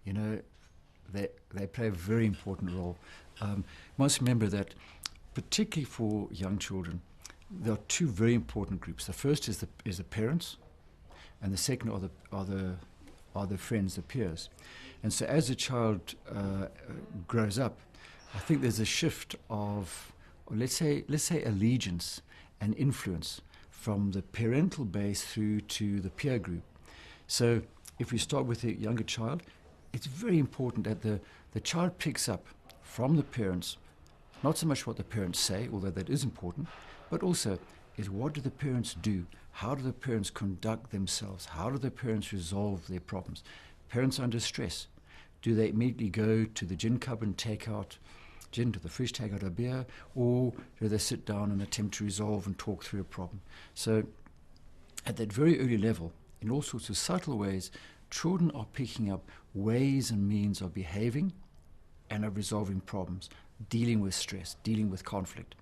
You know, they play a very important role. You must remember that, particularly for young children, there are two very important groups. The first is the parents, and the second are the friends, the peers. And so as a child grows up, I think there's a shift of, let's say allegiance and influence from the parental base through to the peer group. So if we start with a younger child, it's very important that the child picks up from the parents, not so much what the parents say, although that is important, but also is what do the parents do? How do the parents conduct themselves? How do the parents resolve their problems? Parents under stress, do they immediately go to the gin cupboard and take out gin, to the fridge, take out a beer, or do they sit down and attempt to resolve and talk through a problem? So at that very early level, in all sorts of subtle ways, children are picking up ways and means of behaving and of resolving problems, dealing with stress, dealing with conflict.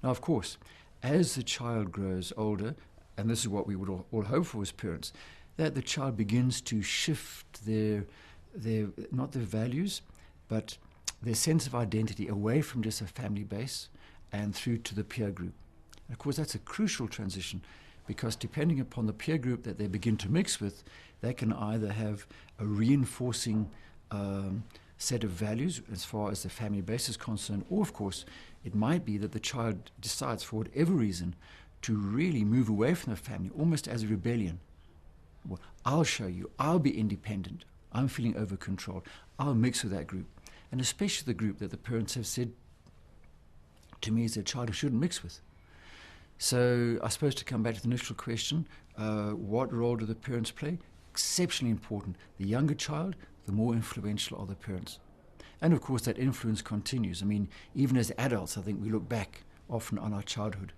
Now, of course, as the child grows older, and this is what we would all hope for as parents, that the child begins to shift their not their values, but their sense of identity away from just a family base and through to the peer group. And of course, that's a crucial transition, because depending upon the peer group that they begin to mix with, they can either have a reinforcing set of values as far as the family base is concerned, or of course, it might be that the child decides for whatever reason to really move away from the family, almost as a rebellion. Well, I'll show you, I'll be independent, I'm feeling over controlled, I'll mix with that group. And especially the group that the parents have said to me is their child who shouldn't mix with. So I suppose to come back to the initial question, what role do the parents play? Exceptionally important. The younger child, the more influential are the parents. And of course that influence continues. I mean, even as adults, I think we look back often on our childhood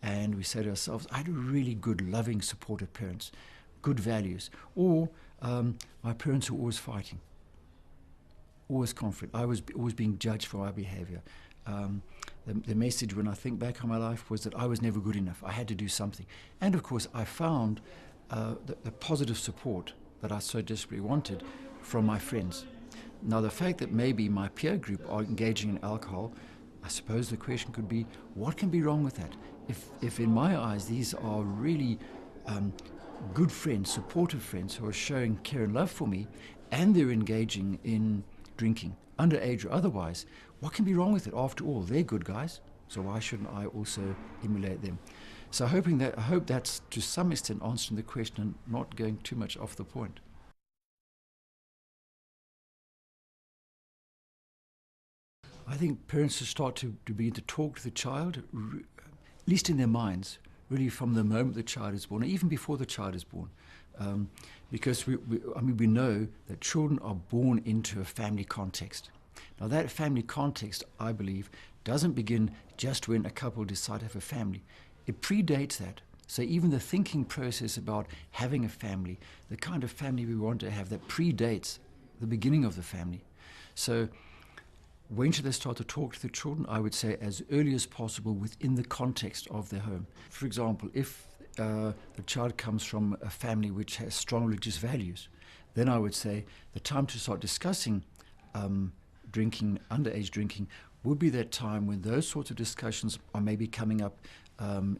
and we say to ourselves, I had really good, loving, supportive parents, good values. Or my parents were always fighting, always conflict. I was always being judged for my behavior. The message when I think back on my life was that I was never good enough. I had to do something. And of course I found the positive support that I so desperately wanted from my friends. Now the fact that maybe my peer group are engaging in alcohol, I suppose the question could be, what can be wrong with that? If in my eyes these are really good friends, supportive friends who are showing care and love for me, and they're engaging in drinking, underage or otherwise, what can be wrong with it? After all, they're good guys, so why shouldn't I also emulate them? So I hope that's to some extent answering the question and not going too much off the point. I think parents should start to begin to talk to the child, at least in their minds, really from the moment the child is born, or even before the child is born. Because we know that children are born into a family context. Now that family context, I believe, doesn't begin just when a couple decide to have a family. It predates that. So even the thinking process about having a family, the kind of family we want to have, that predates the beginning of the family. So when should they start to talk to the children? I would say as early as possible within the context of their home. For example, if the child comes from a family which has strong religious values, then I would say the time to start discussing drinking, underage drinking, would be that time when those sorts of discussions are maybe coming up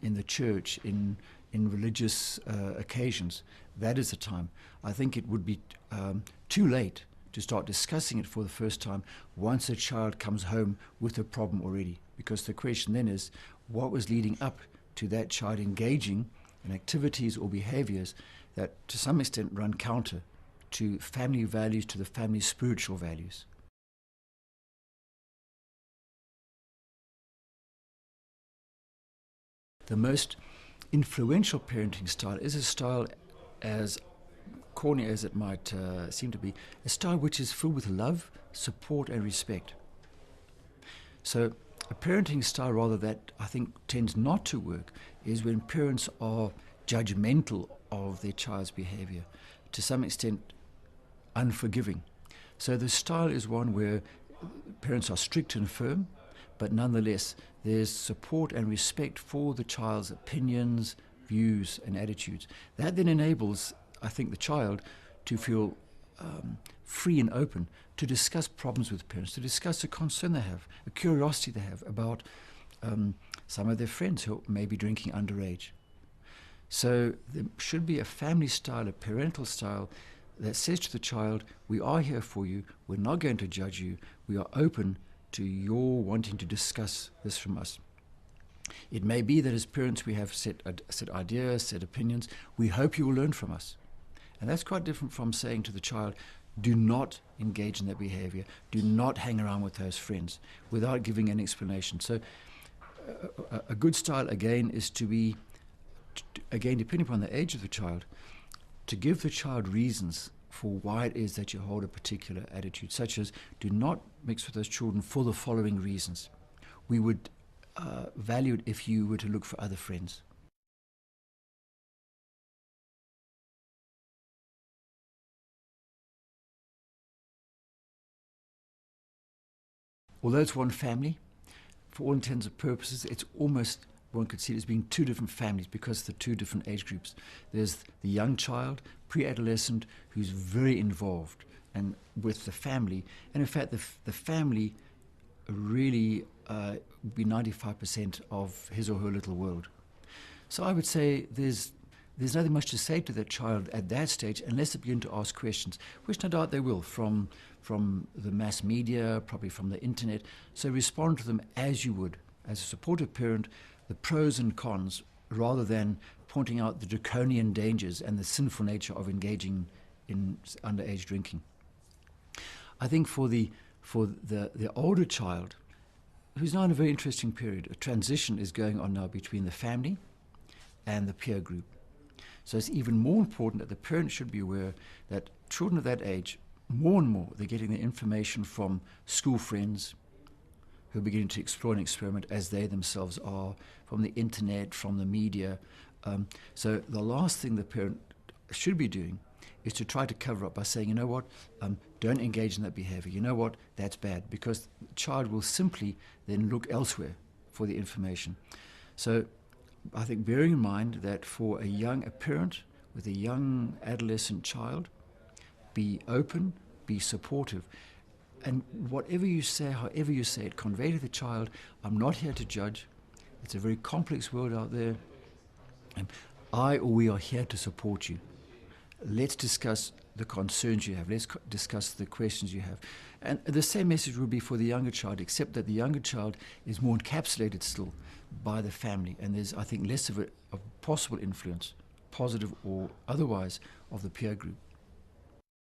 in the church, in religious occasions. That is the time. I think it would be too late to start discussing it for the first time once a child comes home with a problem already. Because the question then is, what was leading up to that child engaging in activities or behaviors that to some extent run counter to family values, to the family's spiritual values? The most influential parenting style is a style, as corny as it might seem to be, a style which is filled with love, support and respect. So a parenting style rather that I think tends not to work is when parents are judgmental of their child's behavior, to some extent unforgiving. So the style is one where parents are strict and firm, but nonetheless there's support and respect for the child's opinions, views and attitudes. That then enables, I think, the child to feel free and open to discuss problems with parents, to discuss a concern they have, a curiosity they have about some of their friends who may be drinking underage. So there should be a family style, a parental style that says to the child, we are here for you, we're not going to judge you, we are open to your wanting to discuss this from us. It may be that as parents we have set ideas, set opinions, we hope you will learn from us. And that's quite different from saying to the child, do not engage in that behavior, do not hang around with those friends, without giving an explanation. So a good style, again, is to be, again, depending upon the age of the child, to give the child reasons for why it is that you hold a particular attitude, such as do not mix with those children for the following reasons. We would value it if you were to look for other friends. Although it's one family, for all intents and purposes, it's almost, one could see it as being two different families because of the two different age groups. There's the young child, pre-adolescent, who's very involved and with the family. And in fact, the family really would be 95% of his or her little world. So I would say there's nothing much to say to that child at that stage unless they begin to ask questions, which no doubt they will from the mass media, probably from the internet. So respond to them as you would, as a supportive parent, the pros and cons, rather than pointing out the draconian dangers and the sinful nature of engaging in underage drinking. I think for the older child, who's now in a very interesting period, a transition is going on now between the family and the peer group. So it's even more important that the parents should be aware that children of that age, more and more, they're getting their information from school friends who are beginning to explore and experiment as they themselves are, from the internet, from the media. So the last thing the parent should be doing is to try to cover up by saying, you know what, don't engage in that behavior. You know what, that's bad, because the child will simply then look elsewhere for the information. So I think bearing in mind that for a parent with a young adolescent child, be open, be supportive, and whatever you say, however you say it, convey to the child, I'm not here to judge. It's a very complex world out there. And we are here to support you. Let's discuss the concerns you have. Let's discuss the questions you have. And the same message would be for the younger child, except that the younger child is more encapsulated still by the family. And there's, I think, less of a possible influence, positive or otherwise, of the peer group.